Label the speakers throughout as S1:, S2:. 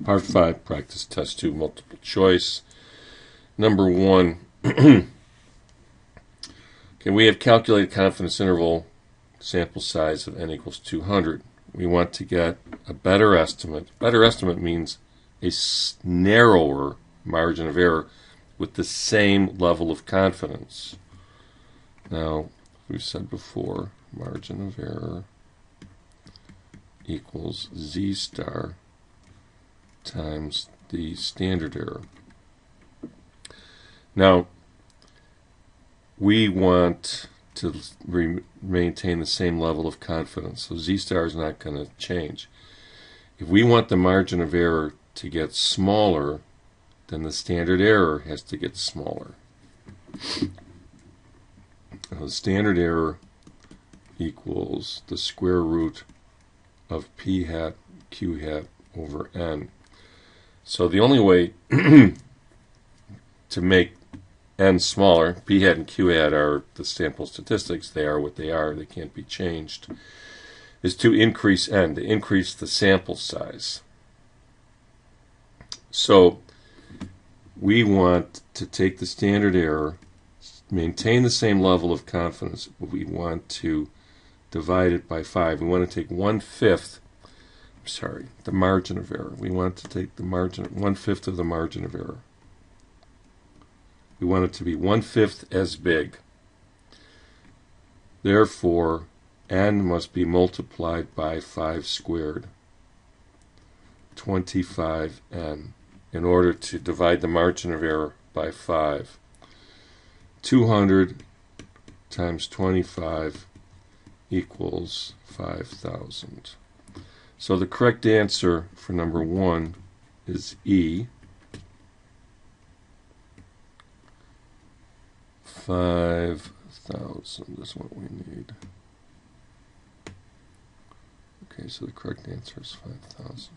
S1: Part 5, practice test 2, multiple choice. Number 1, okay, we have calculated confidence interval sample size of n equals 200. We want to get a better estimate. Better estimate means a narrower margin of error with the same level of confidence. Now, we've said before, margin of error equals z star times the standard error. Now, we want to maintain the same level of confidence, so z star is not going to change. If we want the margin of error to get smaller, then the standard error has to get smaller. Now, the standard error equals the square root of p hat q hat over n. So the only way to make n smaller, p hat and q hat are the sample statistics, they are what they are, they can't be changed, is to increase n, to increase the sample size. So we want to take the standard error, maintain the same level of confidence, but we want to divide it by 5. We want to take 1/5, the margin of error. We want to take the margin, 1/5 of the margin of error. We want it to be 1/5 as big. Therefore, n must be multiplied by 5 squared, 25n, in order to divide the margin of error by 5. 200 times 25 equals 5,000. So the correct answer for number 1 is E. 5,000 is what we need. Okay, so the correct answer is 5,000.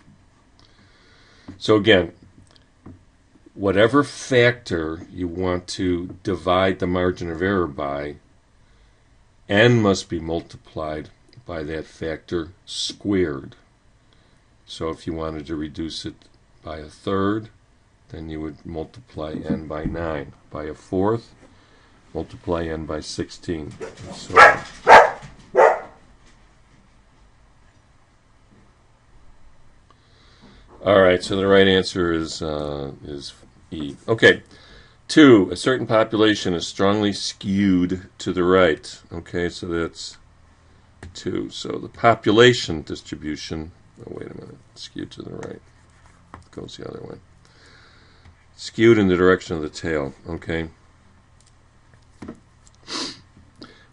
S1: So again, whatever factor you want to divide the margin of error by, n must be multiplied by that factor squared. So if you wanted to reduce it by 1/3, then you would multiply n by 9. By 1/4, multiply n by 16. And so on. All right, so the right answer is E. Okay, 2, a certain population is strongly skewed to the right. Okay, so that's 2. So the population distribution, oh, wait a minute, skewed to the right. It goes the other way. Skewed in the direction of the tail, okay.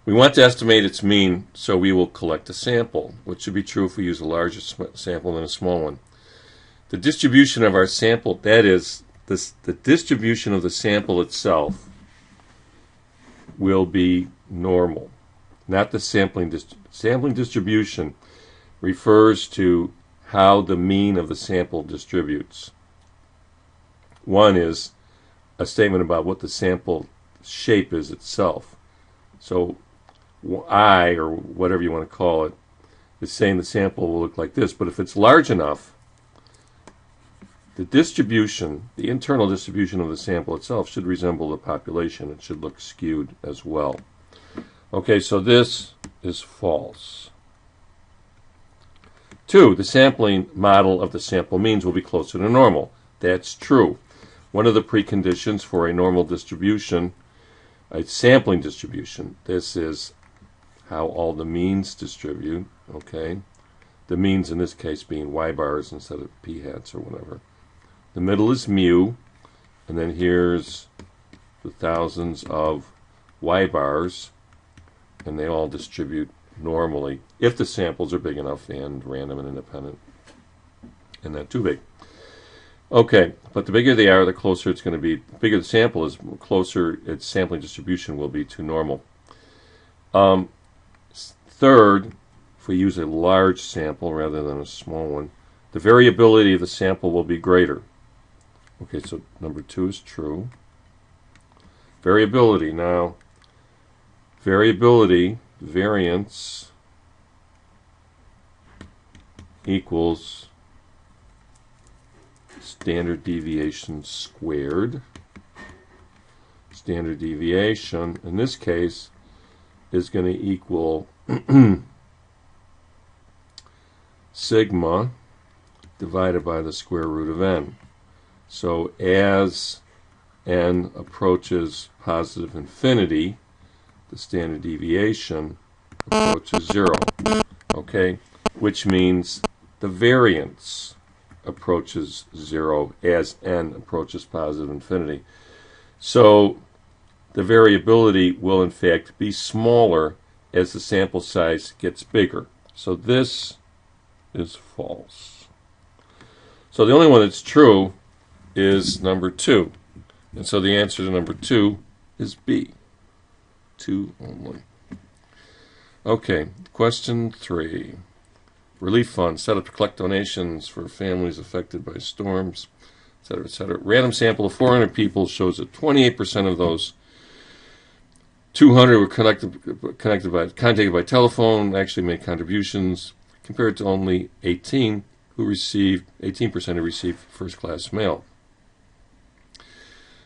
S1: We want to estimate its mean, so we will collect a sample, which should be true if we use a larger sample than a small one. The distribution of our sample, that is, the distribution of the sample itself will be normal, not the sampling distribution refers to how the mean of the sample distributes. One is a statement about what the sample shape is itself. So I, or whatever you want to call it, is saying the sample will look like this. But if it's large enough, the distribution, the internal distribution of the sample itself should resemble the population. It should look skewed as well. Okay, so this is false. 2, the sampling model of the sample means will be closer to normal. That's true. One of the preconditions for a normal distribution, a sampling distribution, this is how all the means distribute, okay? The means in this case being y bars instead of p hats or whatever. The middle is mu, and then here's the thousands of y bars, and they all distribute normally if the samples are big enough and random and independent and not too big. Okay, but the bigger they are, the closer it's going to be. The bigger the sample is, the closer its sampling distribution will be to normal. Third, if we use a large sample rather than a small one, the variability of the sample will be greater. Okay, so number 2 is true. Variability. Now, variability, variance, equals standard deviation squared. Standard deviation, in this case, is going to equal sigma divided by the square root of n. So as n approaches positive infinity, the standard deviation approaches 0. Okay, which means the variance approaches 0 as n approaches positive infinity. So the variability will in fact be smaller as the sample size gets bigger. So this is false. So the only one that's true is number 2. And so the answer to number 2 is B. 2 only. Okay, question 3. Relief fund set up to collect donations for families affected by storms, etc., etc. Random sample of 400 people shows that 28% of those 200 were contacted by telephone, actually made contributions, compared to only 18% who received first-class mail.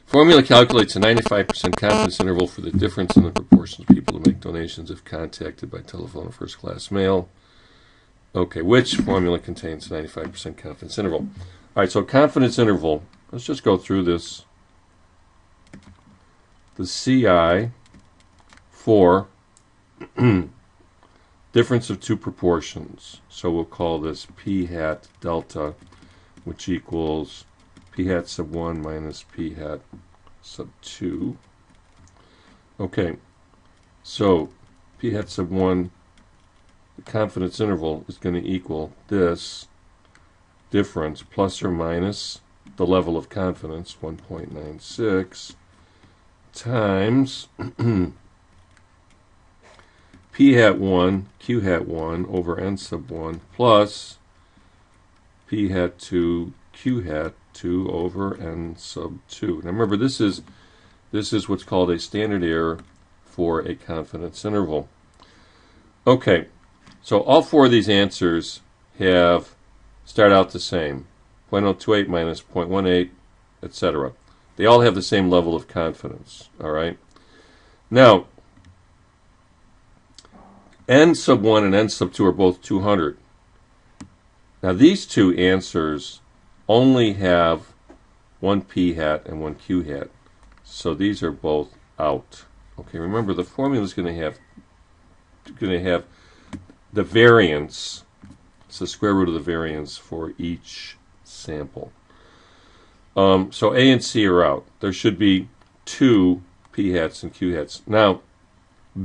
S1: Formula calculates a 95% confidence interval for the difference in the proportion of people who make donations if contacted by telephone or first-class mail. Okay, which formula contains a 95% confidence interval? All right, so confidence interval, let's just go through this. The CI for difference of two proportions. So we'll call this P hat delta, which equals P hat sub 1 minus P hat sub 2. Okay, so P hat sub 1, the confidence interval is going to equal this difference plus or minus the level of confidence, 1.96, times P hat 1, Q hat 1 over N sub 1 plus P hat 2, Q hat 2 over N sub 2. Now remember, this is what's called a standard error for a confidence interval. Okay, so all four of these answers start out the same, 0.028 minus 0.18, etc. They all have the same level of confidence, all right? Now, N sub 1 and N sub 2 are both 200. Now, these two answers only have one P hat and one Q hat, so these are both out. Okay, remember the formula is going to have the variance. It's the square root of the variance for each sample. So A and C are out. There should be two P hats and Q hats. Now,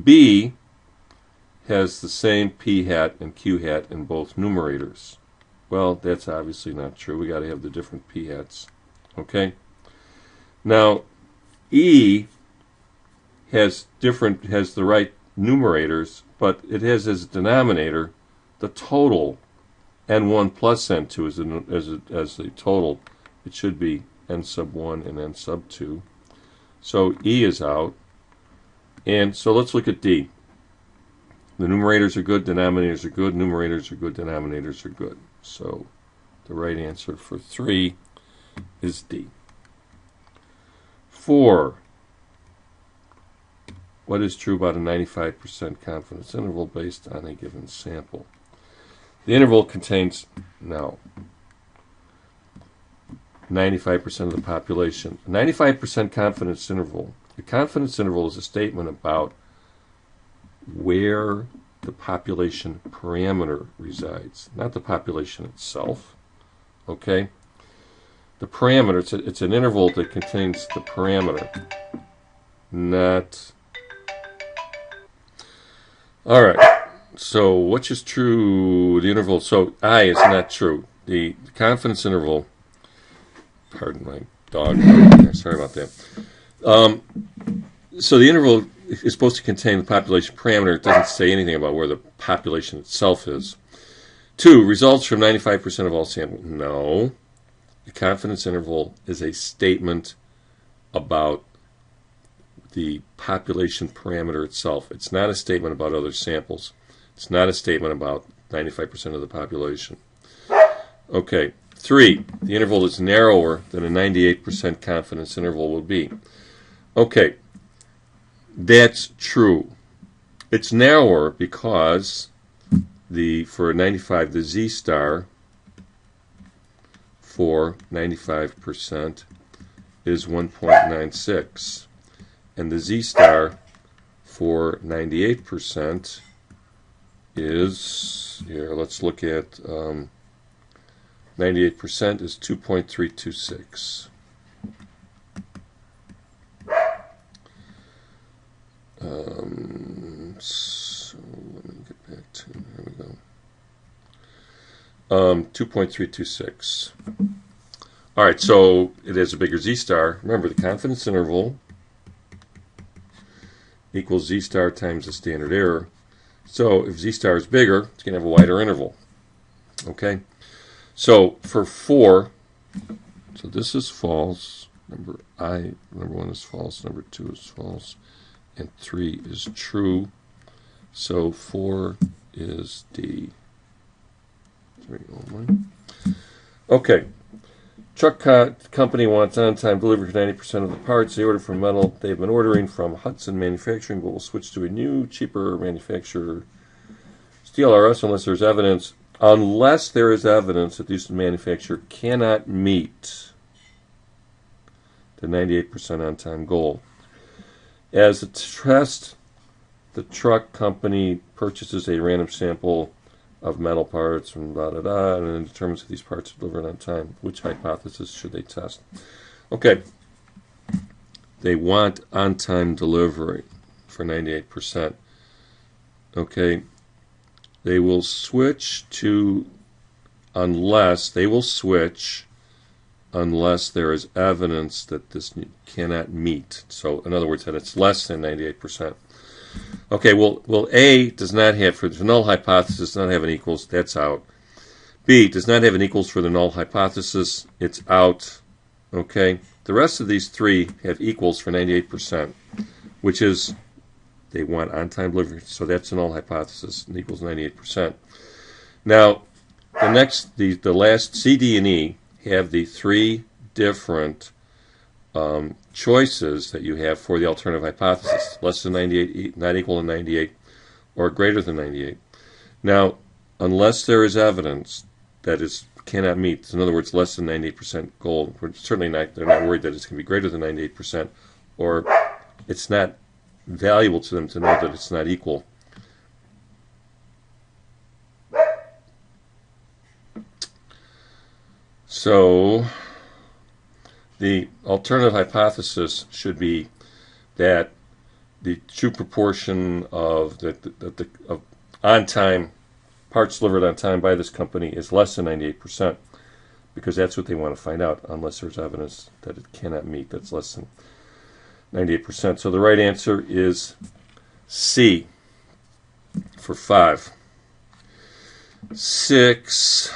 S1: B has the same P hat and Q hat in both numerators. Well, that's obviously not true. We got to have the different P hats. Okay. Now, E has the right numerators, but it has as a denominator the total N1 plus N2 as the total. It should be N sub 1 and N sub 2. So E is out. And so let's look at D. The numerators are good, denominators are good, numerators are good, denominators are good. So the right answer for 3 is D. 4. What is true about a 95% confidence interval based on a given sample? The interval contains, now, 95% of the population. A 95% confidence interval. The confidence interval is a statement about where the population parameter resides, not the population itself. Okay? The parameter, it's an interval that contains the parameter, not... All right, so which is true? The interval, so I is not true. The confidence interval, pardon my dog, sorry about that. So the interval is supposed to contain the population parameter. It doesn't say anything about where the population itself is. 2, results from 95% of all samples. No. The confidence interval is a statement about the population parameter itself. It's not a statement about other samples. It's not a statement about 95% of the population. Okay. 3. The interval is narrower than a 98% confidence interval will be. Okay. That's true. It's narrower because for 95, the Z star for 95% is 1.96. And the Z star for 98% is, here, let's look at 98% is 2.326. So let me get back to, here we go. 2.326. All right, so it has a bigger Z star. Remember, the confidence interval equals Z star times the standard error. So if Z star is bigger, it's going to have a wider interval. Okay? So for 4, so this is false. Number 1 is false, number 2 is false, and 3 is true. So 4 is D. 3 only. Okay. Truck company wants on-time delivery for 90% of the parts they order from metal. They've been ordering from Hudson Manufacturing, but will switch to a new, cheaper manufacturer, Steel RS, unless there is evidence that this manufacturer cannot meet the 98% on-time goal. As a test, the truck company purchases a random sample of metal parts and and then determines if these parts are delivered on time. Which hypothesis should they test? Okay. They want on-time delivery for 98%. Okay. They will switch unless there is evidence that this cannot meet. So, in other words, that it's less than 98%. Okay, well, A does not have, for the null hypothesis, does not have an equals, that's out. B does not have an equals for the null hypothesis, it's out. Okay, the rest of these 3 have equals for 98%, which is, they want on-time delivery, so that's a null hypothesis, and equals 98%. Now, the last C, D, and E have the 3 different choices that you have for the alternative hypothesis: less than 98, not equal to 98, or greater than 98. Now, unless there is evidence that it cannot meet, in other words, less than 98% goal, they're not worried that it's going to be greater than 98%, or it's not valuable to them to know that it's not equal. So the alternative hypothesis should be that the true proportion of of on-time parts delivered on time by this company is less than 98%, because that's what they want to find out, unless there's evidence that it cannot meet that's less than 98%. So the right answer is C for 5. 6.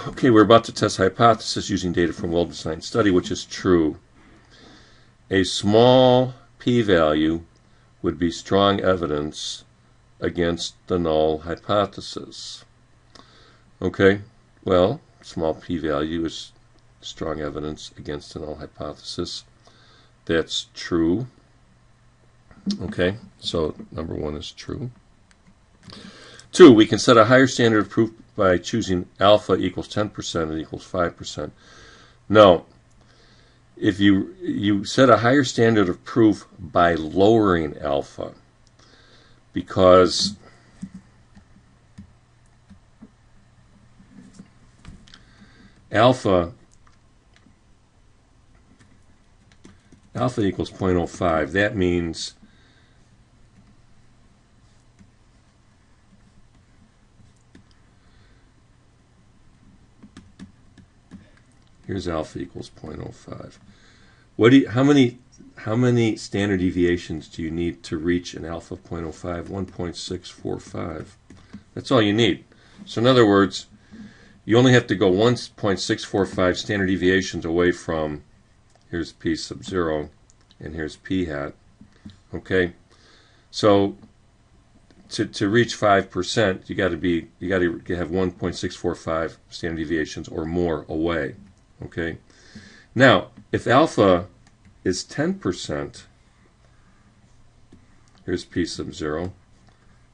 S1: Okay, we're about to test hypothesis using data from well-designed study, which is true. A small p-value would be strong evidence against the null hypothesis. Okay, well, small p-value is strong evidence against the null hypothesis. That's true. Okay, so number 1 is true. 2, we can set a higher standard of proof by choosing alpha equals 10% and equals 5%. No. If you set a higher standard of proof by lowering alpha, because alpha equals 0.05, that means here's alpha equals 0.05. How many standard deviations do you need to reach an alpha of 0.05? 1.645. That's all you need. So in other words, you only have to go 1.645 standard deviations away from, here's p sub 0, and here's p hat. Okay? So to reach 5%, you got to have 1.645 standard deviations or more away. Okay. Now, if alpha is 10%, here's p sub 0,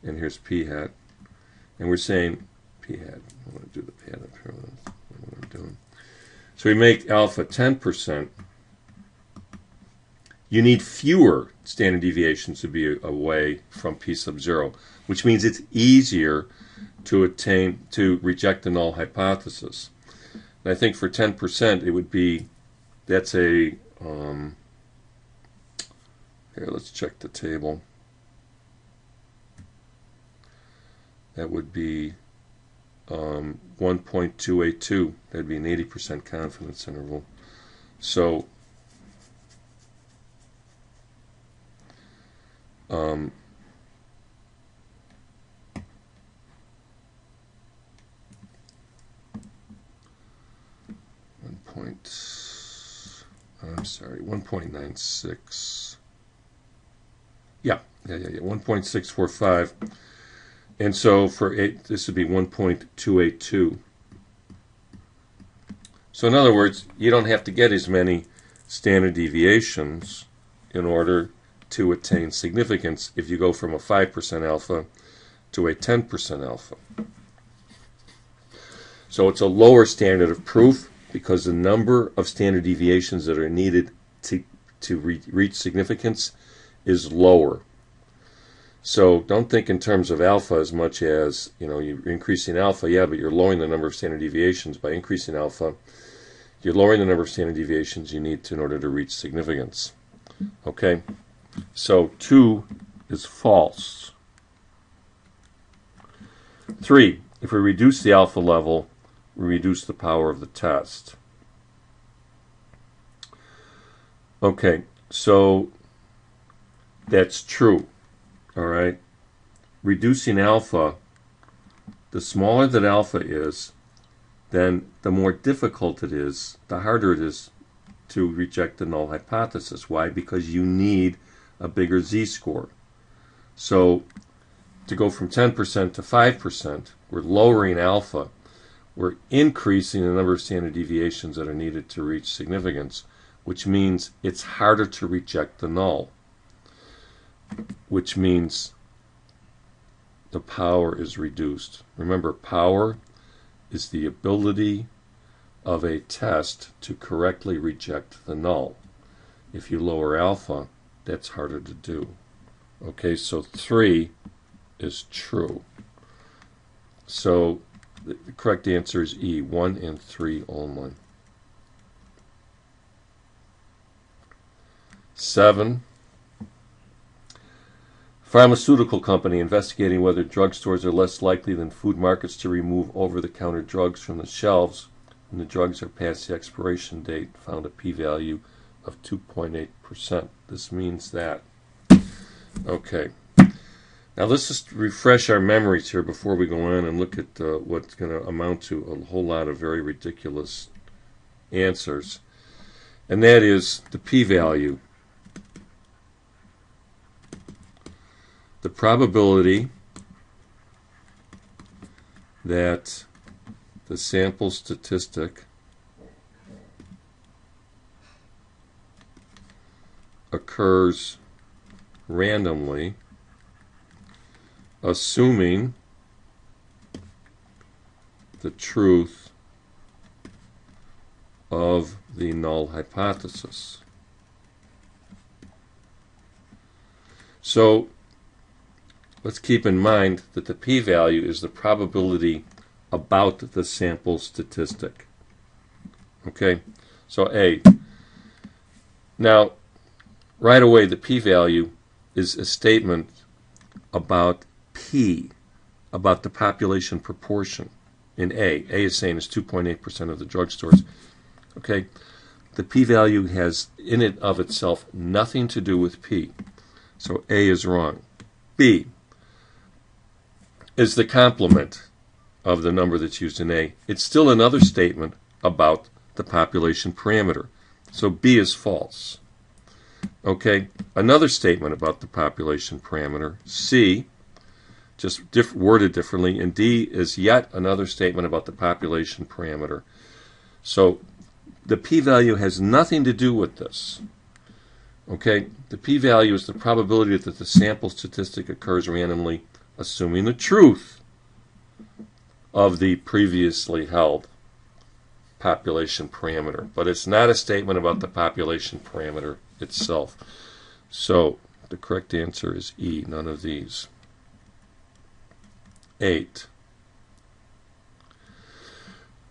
S1: and here's p hat, and we're saying p hat. I want to do the pad up here. That's what I'm doing. So we make alpha 10%. You need fewer standard deviations to be away from p sub 0, which means it's easier to reject the null hypothesis. And I think for 10% it would be, that's a, here, let's check the table. That would be 1.282. That'd be an 80% confidence interval. So 1.96. Yeah, 1.645. And so for 8, this would be 1.282. So in other words, you don't have to get as many standard deviations in order to attain significance if you go from a 5% alpha to a 10% alpha. So it's a lower standard of proof because the number of standard deviations that are needed to reach significance is lower. So don't think in terms of alpha as much as, you're increasing alpha, yeah, but you're lowering the number of standard deviations. By increasing alpha, you're lowering the number of standard deviations you need in order to reach significance. Okay, so 2 is false. 3, if we reduce the alpha level, we reduce the power of the test. Okay, so that's true. All right, reducing alpha, the smaller that alpha is, then the more difficult it is, the harder it is to reject the null hypothesis. Why? Because you need a bigger z-score. So to go from 10% to 5%, we're lowering alpha. We're increasing the number of standard deviations that are needed to reach significance, which means it's harder to reject the null, which means the power is reduced. Remember, power is the ability of a test to correctly reject the null. If you lower alpha, that's harder to do. Okay, so 3 is true. So the correct answer is E, 1 and 3 only. 7. Pharmaceutical company investigating whether drugstores are less likely than food markets to remove over-the-counter drugs from the shelves when the drugs are past the expiration date found a p-value of 2.8%. This means that. Okay. Now let's just refresh our memories here before we go on and look at what's going to amount to a whole lot of very ridiculous answers. And that is the p-value. The probability that the sample statistic occurs randomly, assuming the truth of the null hypothesis. So let's keep in mind that the p-value is the probability about the sample statistic. Okay, so A. Now, right away, the p-value is a statement about P, about the population proportion in A. A is saying it's 2.8% of the drugstores. Okay, the p-value has in it of itself nothing to do with P. So A is wrong. B is the complement of the number that's used in A. It's still another statement about the population parameter. So B is false. Okay, another statement about the population parameter, C, just worded differently. And D is yet another statement about the population parameter. So the p-value has nothing to do with this. Okay, the p-value is the probability that the sample statistic occurs randomly, assuming the truth of the previously held population parameter. But it's not a statement about the population parameter itself. So the correct answer is E, none of these. 8.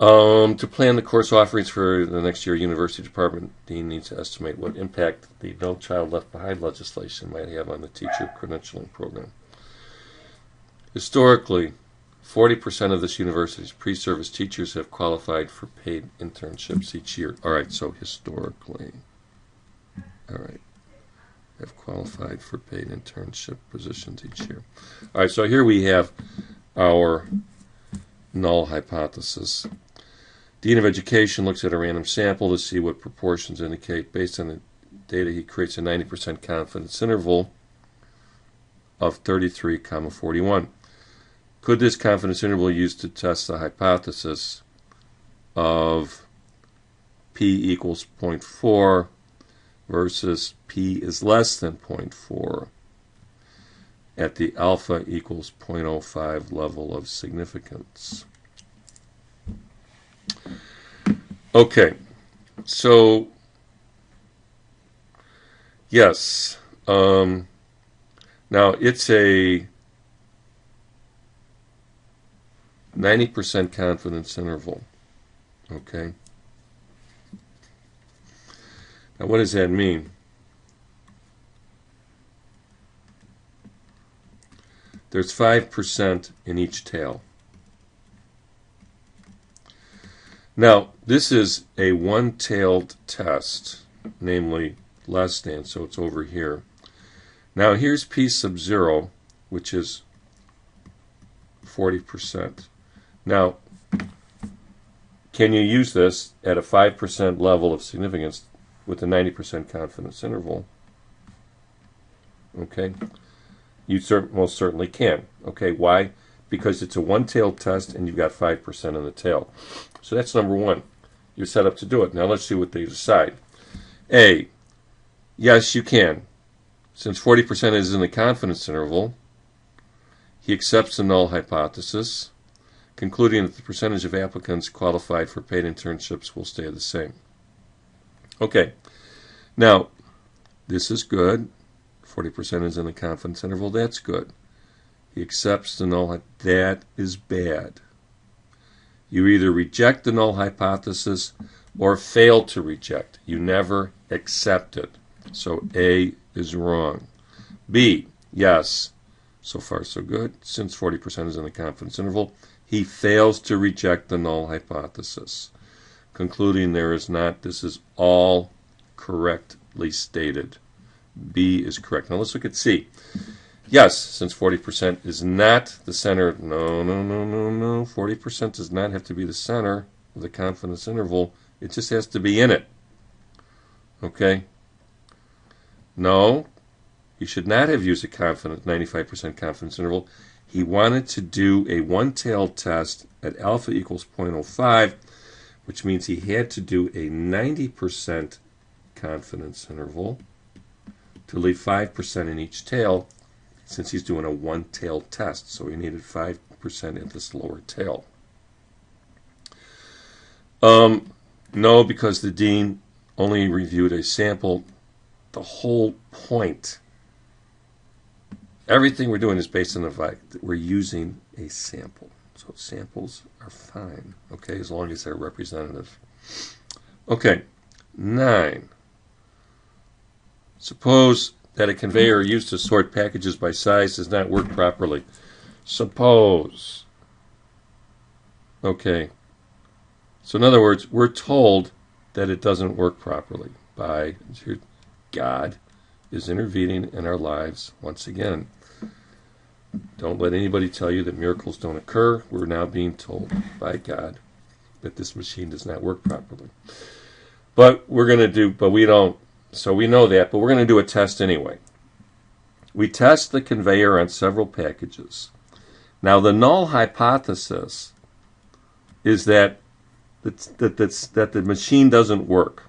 S1: To plan the course offerings for the next year, university department dean needs to estimate what impact the No Child Left Behind legislation might have on the teacher credentialing program. Historically, 40% of this university's pre-service teachers have qualified for paid internships each year. All right, so historically, all right, have qualified for paid internship positions each year. All right, so here we have our null hypothesis. Dean of Education looks at a random sample to see what proportions indicate. Based on the data, he creates a 90% confidence interval of 33, 41. Could this confidence interval be used to test the hypothesis of p equals 0.4 versus p is less than 0.4 at the alpha equals 0.05 level of significance? Okay, so yes, now it's a 90% confidence interval. Okay, now what does that mean? There's 5% in each tail. Now, this is a one-tailed test, namely less than, so it's over here. Now, here's p sub 0, which is 40%. Now, can you use this at a 5% level of significance with a 90% confidence interval? Okay, you most certainly can. Okay, why? Because it's a one-tailed test and you've got 5% in the tail. So that's number one. You're set up to do it. Now let's see what they decide. A, yes, you can. Since 40% is in the confidence interval, he accepts the null hypothesis, concluding that the percentage of applicants qualified for paid internships will stay the same. Okay, now this is good. 40% is in the confidence interval. That's good. He accepts the null hypothesis. That is bad. You either reject the null hypothesis or fail to reject. You never accept it. So A is wrong. B, yes. So far so good. Since 40% is in the confidence interval, he fails to reject the null hypothesis, concluding there is not. This is all correctly stated. B is correct. Now let's look at C. Yes, since 40% is not the center. No. 40% does not have to be the center of the confidence interval. It just has to be in it. Okay? No, he should not have used a 95% confidence interval. He wanted to do a one-tailed test at alpha equals 0.05, which means he had to do a 90% confidence interval to leave 5% in each tail, since he's doing a one-tailed test. So he needed 5% in this lower tail. No, because the dean only reviewed a sample. The whole point, everything we're doing is based on the fact that we're using a sample. So samples are fine, okay, as long as they're representative. Okay, 9. Suppose that a conveyor used to sort packages by size does not work properly. Suppose. Okay. So in other words, we're told that it doesn't work properly by God is intervening in our lives once again. Don't let anybody tell you that miracles don't occur. We're now being told by God that this machine does not work properly. But we don't. So we know that, but we're going to do a test anyway. We test the conveyor on several packages. Now, the null hypothesis is that the machine doesn't work.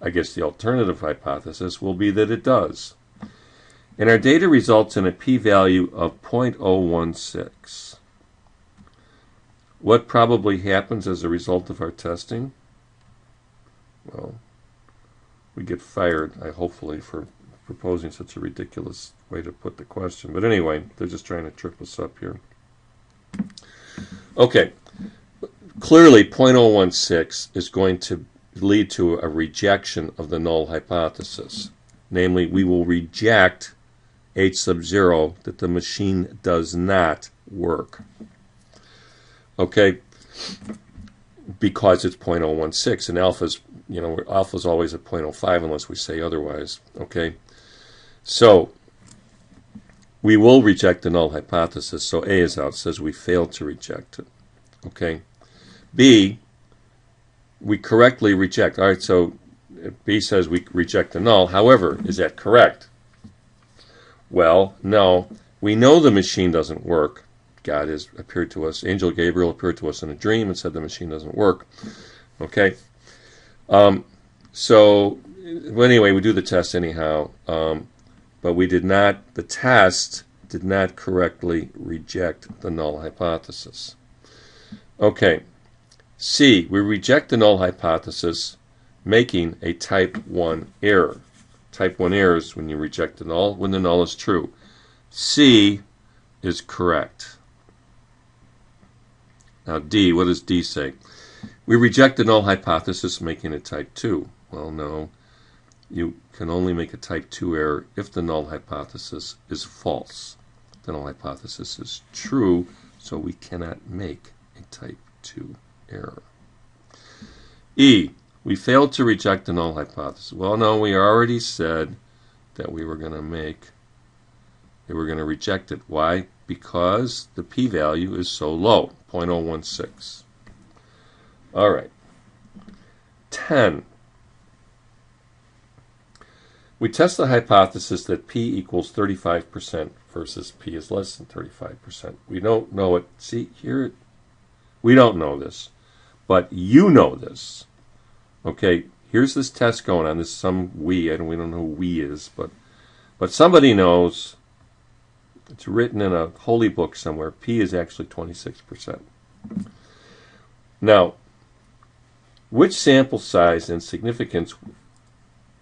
S1: I guess the alternative hypothesis will be that it does. And our data results in a p-value of 0.016. What probably happens as a result of our testing? Well, we get fired, hopefully, for proposing such a ridiculous way to put the question. But anyway, they're just trying to trip us up here. Okay, clearly 0.016 is going to lead to a rejection of the null hypothesis. Namely, we will reject H sub 0, that the machine does not work. Okay, because it's 0.016, and alpha's, alpha's always at 0.05 unless we say otherwise. Okay, so we will reject the null hypothesis. So A is out, says we failed to reject it. Okay, B, we correctly reject. All right, so B says we reject the null. However, is that correct? Well, no. We know the machine doesn't work. God has appeared to us. Angel Gabriel appeared to us in a dream and said the machine doesn't work. Okay. So anyway, we do the test anyhow. But we did not. The test did not correctly reject the null hypothesis. Okay. C, we reject the null hypothesis, making a type 1 error. Type 1 error is when you reject the null, when the null is true. C is correct. Now D, what does D say? We reject the null hypothesis, making it type 2. Well, no. You can only make a type 2 error if the null hypothesis is false. The null hypothesis is true, so we cannot make a type 2 error. E, we failed to reject the null hypothesis. Well, no, we already said that we were going to reject it. Why? Because the p-value is so low, 0.016. All right. 10. We test the hypothesis that p equals 35% versus p is less than 35%. We don't know it. See, here, we don't know this. But you know this. Okay, here's this test going on. This is some we, we don't know who we is, but somebody knows. It's written in a holy book somewhere. P is actually 26%. Now, which sample size and significance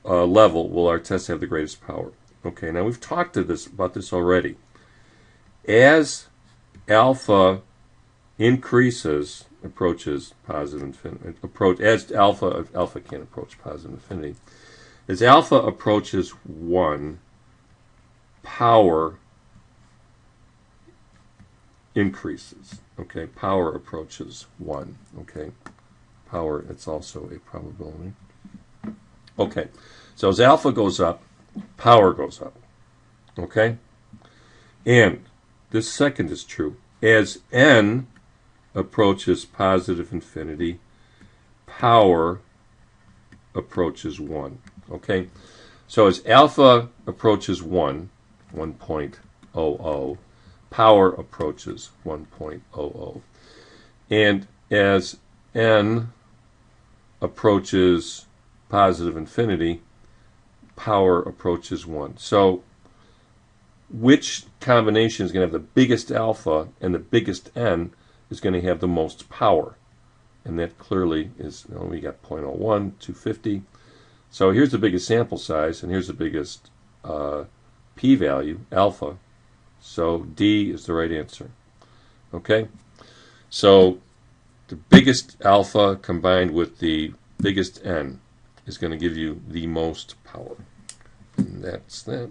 S1: level will our test have the greatest power? Okay, now we've talked about this already. As alpha increases, approaches positive infinity, as alpha can approach positive infinity. As alpha approaches 1, power increases. Okay, power approaches 1. Okay, power, it's also a probability. Okay, so as alpha goes up, power goes up. Okay, and this second is true. As n approaches positive infinity, power approaches 1. Okay, so as alpha approaches 1.00, power approaches 1.00. And as n approaches positive infinity, power approaches 1. So which combination is going to have the biggest alpha and the biggest n is going to have the most power? And that clearly is, we got 0.01, 250. So here's the biggest sample size, and here's the biggest p-value, alpha. So D is the right answer. Okay? So the biggest alpha combined with the biggest n is going to give you the most power. And that's that.